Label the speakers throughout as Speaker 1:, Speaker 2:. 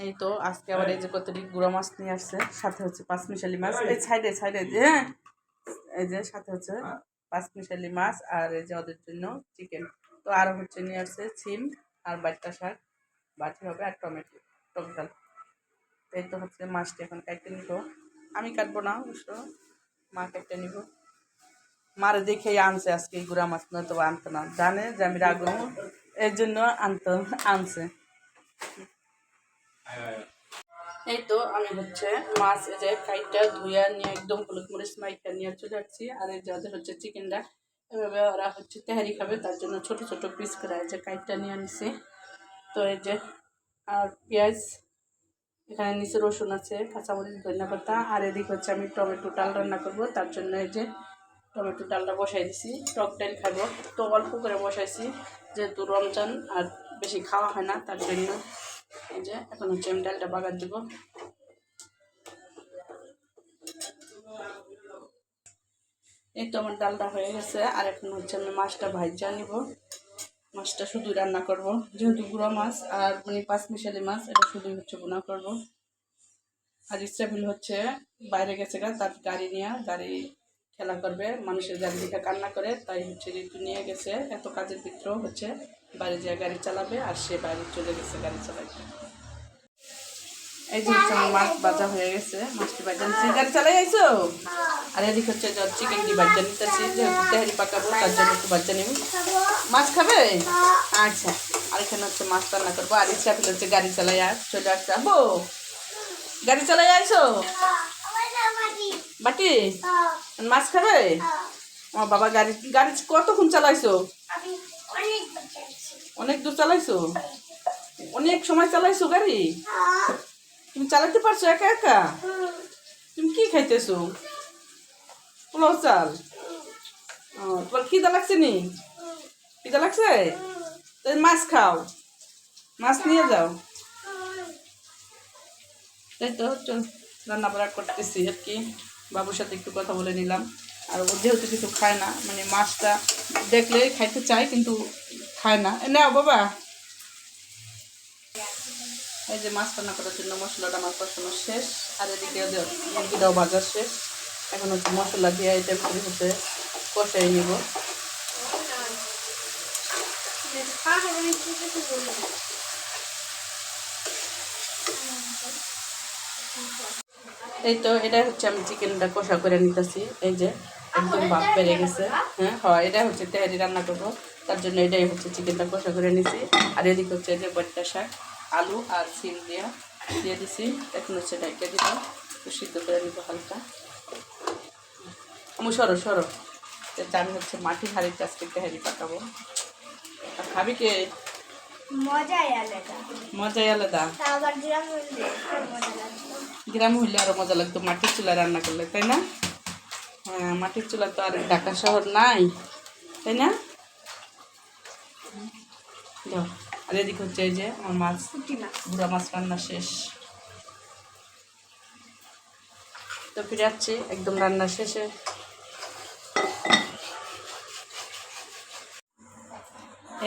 Speaker 1: এই তো আজকে আবার এই যে কতটি গুঁড়া মাছ নিয়ে আসছে, সাথে হচ্ছে পাঁচমিশালি মাছ। এই সাইডে সাইডে হ্যাঁ, এই যে সাথে হচ্ছে পাঁচমিশালি মাছ, আর এই যে ওদের জন্য চিকেন। তো আরও হচ্ছে নিয়ে আসছে সিম আর বাইটটা শাক, বাটি হবে আর টমেটো, টক ডাল। এই তো হচ্ছে মাছটা এখন কাটতে নিব, আমি কাটবো না অবশ্য, মা কাটতে নিব। মারে দেখেই আনছে আজকে এই গুঁড়া মাছ, নয়তো আনতো না, জানে যে আমি রাখবো, এর জন্য আনছে। এই তো আমি হচ্ছে মাছ এই যে কাইটা ধুইয়া নিয়ে একদম হলুদ মরিচ মাইকা নিয়ে চলে আসছি। আর এই যাদের হচ্ছে চিকেনটা এভাবে ওরা হচ্ছে তেহারি খাবে, তার জন্য ছোট ছোট পিস করে এই যে কাইটা নিয়ে আনিছি। তো এই যে আর পেঁয়াজ, এখানে নিচে রসুন আছে, কাঁচামরিচ, ধনিয়া পাতা। আর এদিকে হচ্ছে আমি টমেটো ডাল রান্না করব, তার জন্য এই যে টমেটো ডালটা বসাই দিছি। টক ডাল খাবো তো অল্প করে বসাইছি, যেহেতু রমজান আর বেশি খাওয়া হয় না, তার জন্য এই যে এখন হচ্ছে আমি ডালটা বাগার দেবো। এই তো আমার ডালটা হয়ে গেছে, আর এখন হচ্ছে আমি মাছটা ভাজা নিব। মাছটা শুধু রান্না করব, যেহেতু গুঁড়া মাছ আর মানে পাঁচমিশালি মাছ, এটা শুধুই হচ্ছে বোনা করব। আর ইসরাফিল হচ্ছে বাইরে গেছে গা, তার গাড়ি নিয়ে গাড়ি খেলা করবে, মানুষের গাড়ি দিকে কান্না করে, তাই হচ্ছে ঋতু নিয়ে গেছে। এত কাজের ভিতরেও হচ্ছে বাইরে যেয়ে গাড়ি চালাবে, আর সে বাইরে চলে গেছে গাড়ি চালাইতে। এই যে হচ্ছে আমার মাছ ভাজা হয়ে গেছে, মাছটি ভাজা নিচ্ছি। গাড়ি চালাই আইছো? আর এদিকে হচ্ছে চিকেনটি ভাজা নিতেছি, যেহেতু তেহারি পাকাবো তার জন্য একটু ভাজা নিব। মাছ খাবে? আচ্ছা। আর এখানে হচ্ছে মাছ রান্না করবো, আর ইসরাফিল হচ্ছে গাড়ি চালাই আর চলে আসছে। আব্বু গাড়ি চালাই আইছো? বাটি মাছ খাবে? আমার বাবা গাড়ি গাড়ি কতক্ষণ চালাইছো? অনেক দূর চালাইছো, অনেক সময় চালাইছো গাড়ি। তুমি চালাতে পারছো একা একা? তুমি কি খাইতেছো? পোলাও চাল? তোমার খিদা লাগছে নি? খিদা লাগছে? তাই মাছ খাও, মাছ নিয়ে যাও। তাই তো চল রান্না বান্না করতেছি আর কি, বাবুর সাথে একটু কথা বলে নিলাম। আর ও যেহেতু কিছু খায় না, মানে মাছটা দেখলে খাইতে চায় কিন্তু খায় না। নাও বাবা, এই যে মাছ রান্না করার জন্য মশলাটা আমার কষানো শেষ, আর এদিকে মুরগিটাও ভাজা শেষ। এখন হচ্ছে মশলা দিয়ে এটা হচ্ছে কষাই নিব। এই তো এটা হচ্ছে আমি চিকেনটা কষা করে নিতেছি, এই যে একদম ভাপ বেড়ে গেছে। হ্যাঁ হয়, এটা হচ্ছে তেহারি রান্না করবো, তার জন্য এটাই হচ্ছে চিকেনটা কষা করে নিছি। আর এদিকে হচ্ছে যে বট্টা শাক, আলু আর সিম দিয়ে দিছি। এখন হচ্ছে ঢাকা দিব, একটু সিদ্ধ করে নিব হালকা। আমি সরো সরো, আমি হচ্ছে মাটির হাঁড়িতে আজকে তেহারি পাকাবো। আর খাবি কে? মজাই আলাদা। গ্রামে হইলে আরো মজা লাগতো মাটির চুলায় রান্না করলে, তাই না? হ্যাঁ, মাটির চুলা তো আর ঢাকা শহর নাই, তাই না? আর এদিকে হচ্ছে এই যে আমার মাছ, গুঁড়া মাছ রান্না শেষ। তো ফিরে যাচ্ছি একদম রান্না শেষে।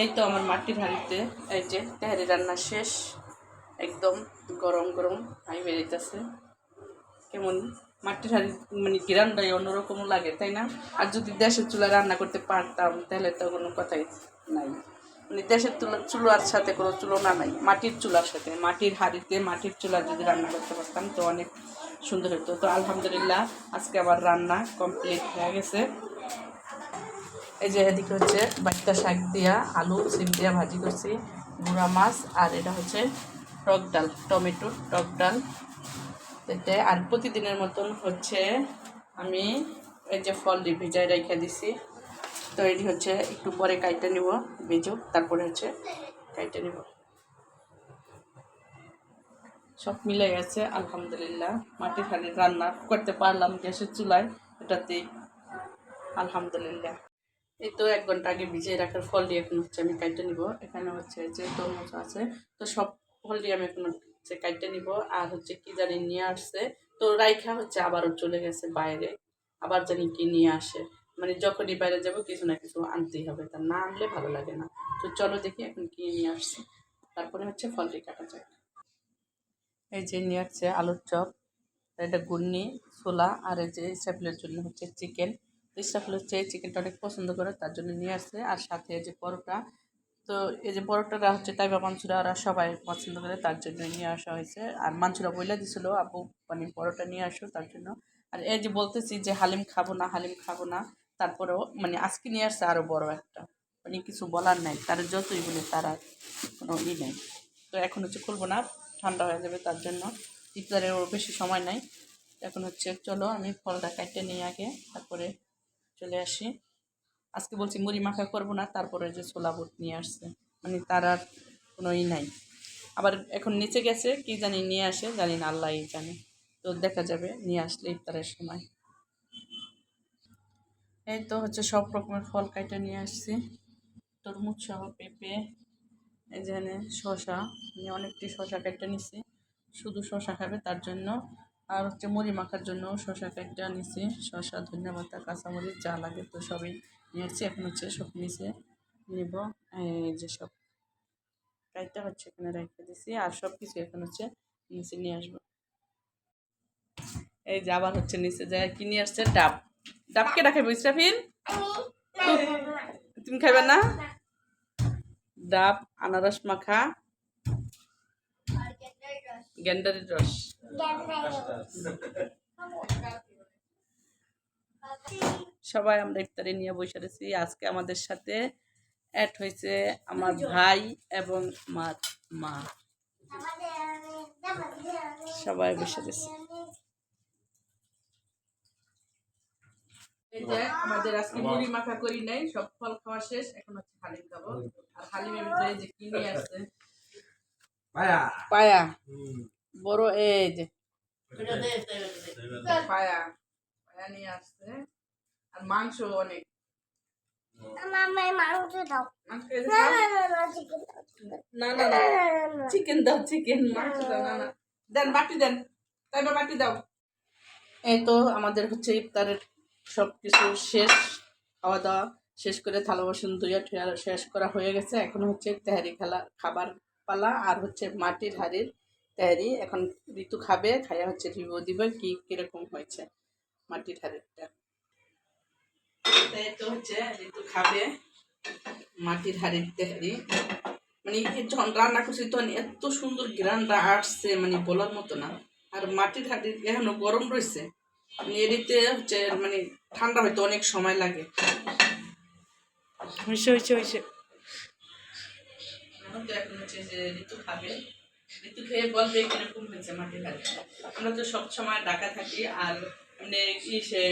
Speaker 1: এই তো আমার মাটির হাঁড়িতে এই যে তেহারি রান্না শেষ, একদম গরম গরম হাই বেরিয়েছে। কেমন মাটির হাঁড়ি মানে গ্রানটাই অন্যরকম লাগে, তাই না? আর যদি দেশের চুলায় রান্না করতে পারতাম তাহলে তো কোনো কথাই নাই, মানে দেশের চুলার সাথে কোনো তুলনা নাই। মাটির চুলার সাথে, মাটির হাঁড়িতে মাটির চুলা যদি রান্না করতে পারতাম তো অনেক সুন্দর হতো। তো আলহামদুলিল্লাহ আজকে আবার রান্না কমপ্লিট হয়ে গেছে। এই যে এদিকে হচ্ছে বাচ্চা শাক দিয়া আলু সিম দিয়া ভাজি করছি, গুঁড়া মাছ, আর এটা হচ্ছে টক ডাল, টমেটোর টক ডাল এতে। আর প্রতিদিনের মতন হচ্ছে আমি এই যে ফল দিয়ে ভিজায় রেখে দিছি। তো এটি হচ্ছে একটু পরে কাইটে নিব, ভেজো তারপরে হচ্ছে কাইটে নিব। সব মিলে গেছে আলহামদুলিল্লাহ, মাটির হাঁড়ির রান্না করতে পারলাম গ্যাসের চুলায়, এটাতেই আলহামদুলিল্লাহ। এই তো 1 ঘন্টা আগে ভিজিয়ে রাখার ফল দিয়ে এখন হচ্ছে আমি কাইটে নিব। এখানে হচ্ছে যে তরমুজ আছে, তো সব ফল দিয়ে আমি এখন হচ্ছে কাইটে নিব। আর হচ্ছে কি জানি নিয়ে আসছে, তো রাইখা হচ্ছে আবারও চলে গেছে বাইরে, আবার জানি কি নিয়ে আসে। মানে যখনই বাইরে যাব কিছু না কিছু আনতেই হবে, তা না আনলে ভালো লাগে না। তো চলো দেখি এখন কি নিয়ে আসছে, তারপরে হচ্ছে ফলটি কাটা যায়। এই যে নিয়ে আসছে আলুর চপ, এটা ঘুগনি, ছোলা, আর এই যে ইসরাফিলের জন্য হচ্ছে চিকেন। তো ইসরাফিল হচ্ছে এই চিকেনটা অনেক পছন্দ করে, তার জন্য নিয়ে আসছে। আর সাথে এই যে পরোটা। তো এই যে পরোটাটা হচ্ছে তাইবা মানসুরা ওরা সবাই পছন্দ করে, তার জন্য নিয়ে আসা হয়েছে। আর মানসুরা বইলা দিছিল আপু মানে পরোটা নিয়ে আসো, তার জন্য। আর এই যে বলতেছি যে হালিম খাবো না, হালিম খাবো না, তারপরেও মানে আজকে নিয়ে আসছে আরো বড় একটা, মানে কিছু বলার নাই, তার যতই বলে তার আর কোনো নেই। তো এখন হচ্ছে খুলবো না, ঠান্ডা হয়ে যাবে, তার জন্য ইফতারের বেশি সময় নাই। এখন হচ্ছে চলো আমি ফলটা কাটতে নিয়ে আগে, তারপরে চলে আসি। আজকে বলছি মুড়ি মাখা করবো না, তারপরে যে ছোলা বুট নিয়ে আসছে, মানে তার আর কোনো নাই। আবার এখন নিচে গেছে, কি জানি নিয়ে আসে, জানি না, আল্লাহই জানে। তো দেখা যাবে নিয়ে আসলে ইফতারের সময়। এই তো হচ্ছে সব রকমের ফল কাইটে নিয়ে আসছি, তরমুজ সহ, পেঁপে, এই যেখানে শসা, নিয়ে অনেকটি শসা কেটে নিছি, শুধু শসা খাবে তার জন্য। আর হচ্ছে মুড়ি মাখার জন্য শসা কেটে নিছি, শসা, ধনিয়া পাতা, কাঁচামরিচ যা লাগে তো সবই নিয়েছি। এখন হচ্ছে সব নিচে নিব, এই যে সব কাইটটা হচ্ছে এখানে রেখে দিছি, আর সব কিছু এখন হচ্ছে নিচে নিয়ে আসবো। এই যে আবার হচ্ছে নিচে যায় কি নিয়ে আসছে, ডাব। ডাব কে রাখাবে ইসরাফিল? তুমি খাইবে না? ডাব, আনারস মাখা, গেন্ডারির রস। সবাই আমরা ইফতারি নিয়ে বসে রয়েছি। আজকে আমাদের সাথে অ্যাড হয়েছে আমার ভাই এবং আমার মা, সবাই বসে রয়েছে। এই যে আমাদের আজকে মুড়ি মাখা করি নাই, সব ফল খাওয়া শেষ, এখন হচ্ছে হালিম খাবো। আর হালিমের ভিতরে যে কি নিয়ে আসছে, পায়া পায়া, বড় এই যে পায়া, পায়া নিয়ে আসছে। আর মাংস অনেক, না না না চিকেন দাও, চিকেন, মাংস দাও, না না দেন, বাটি দেন, তাই বাটি দাও। এই তো আমাদের হচ্ছে ইফতারের সব কিছু শেষ, খাওয়া দাওয়া শেষ করে থালা বাসন ধুয়ে ঠুয়া শেষ করা হয়ে গেছে। এখন হচ্ছে তেহারি খাবার পালা, আর হচ্ছে মাটির হাঁড়ির তেহারি এখন ঋতু খাবে, খাইয়া হচ্ছে রিভিউ দিবে কি কিরকম হয়েছে মাটির হাঁড়িটা। তো হচ্ছে ঋতু খাবে মাটির হাঁড়ির তেহারি, মানে যখন রান্না করছি তখন এত সুন্দর ঘ্রাণটা আসছে, মানে বলার মতো না। আর মাটির হাঁড়ি এখনো গরম রয়েছে, মানে এদিকে হচ্ছে মানে ঠান্ডা হইতে অনেক সময় লাগে। হয়েছে হয়েছে হয়েছে, এখন হচ্ছে যে ঋতু খাবে, ঋতু খেয়ে বলবে কিরকম হয়েছে মাটির হাঁড়ি। আমরা তো সব সময় ঢাকা থাকি, আর মানে সে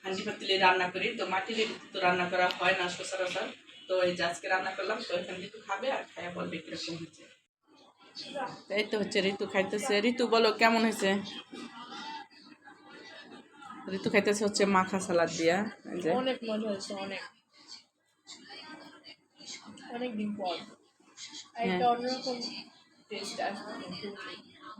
Speaker 1: হাঁড়ি পাতিলে রান্না করি, তো মাটির তো রান্না করা হয় না সচরাচর। তো এই যে আজকে রান্না করলাম, তো এখানে ঋতু খাবে আর খাইয়া বলবে কিরকম হয়েছে। এই তো হচ্ছে ঋতু খাইতেছে। ঋতু বলো কেমন হয়েছে? ঋতু খাইতেছে হচ্ছে মাখা সালাদ দিয়া,
Speaker 2: অনেক মজা হয়েছে, অনেক অনেক দিন পর একটা অন্যরকম টেস্ট আসছে,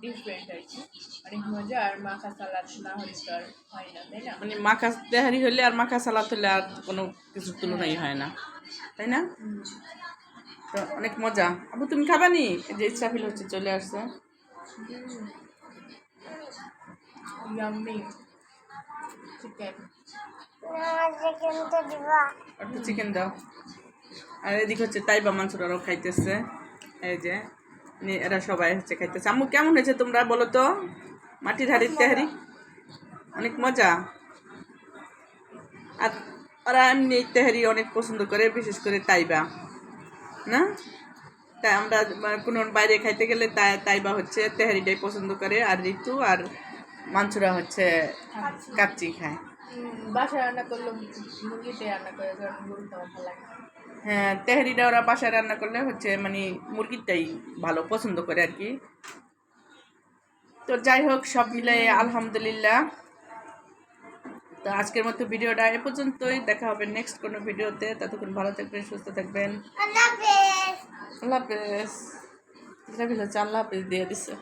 Speaker 2: ডিফারেন্ট আর কি, অনেক মজা। আর মাখা সালাদ না হলে তো আর হয় না, তাই না?
Speaker 1: মানে মাখা তেহারি হলে আর মাখা সালাদ হলে আর কোনো কিছু তুলনাই হয় না, তাই না? তো অনেক মজা। আবু তুমি খাবানি? এই যে ইসরাফিল হচ্ছে চলে আসছে।
Speaker 2: ইয়াম্মি চিকেন,
Speaker 1: একটু চিকেন দাও। আর এদিকে হচ্ছে তাইবা মাংসটারও খাইতেছে, এই যে এরা সবাই হচ্ছে খাইতেছে। আম্মু কেমন হয়েছে তোমরা বলো তো মাটির হাঁড়ির তেহারি? অনেক মজা। আর ওরা এমনি তেহারি অনেক পছন্দ করে, বিশেষ করে তাইবা, না? তাই আমরা কোনো বাইরে খাইতে গেলে তাইবা হচ্ছে তেহারিটাই পছন্দ করে, আর ঋতু আর মাংসরা হচ্ছে কাচ্চি খায়।
Speaker 2: বাসায় রান্না করলে মুরগিতে রান্না করে, কারণ মুরগিটা আমার ভালো লাগে।
Speaker 1: হ্যাঁ, তেহারিটা ওরা বাসায় রান্না করলে হচ্ছে মানে মুরগিটাই ভালো পছন্দ করে আর কি। তো যাই হোক, সব মিলে আলহামদুলিল্লাহ। তো আজকের মতো ভিডিওটা এ পর্যন্তই, দেখা হবে নেক্সট কোনো ভিডিওতে। ততক্ষণ ভালো থাকবেন, সুস্থ থাকবেন। আল্লাহ হাফেজ। আল্লাহ হাফেজ। আল্লাহ হাফেজ দিয়ে দিছে।